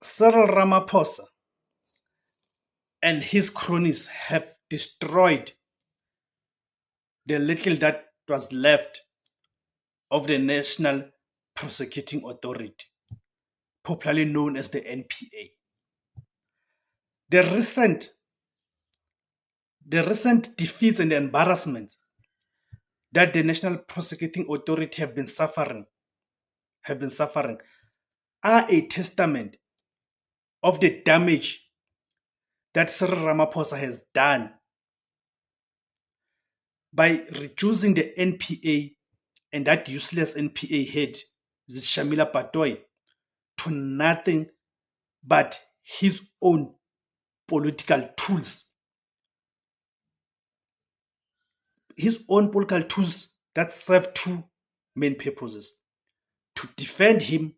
Cyril Ramaphosa and his cronies have destroyed the little that was left of the National Prosecuting Authority, popularly known as the NPA. The recent defeats and embarrassments that the National Prosecuting Authority have been suffering are a testament of the damage that Cyril Ramaphosa has done by reducing the NPA and that useless NPA head, Shamila Patoy, to nothing but his own political tools. His own political tools that serve two main purposes: to defend him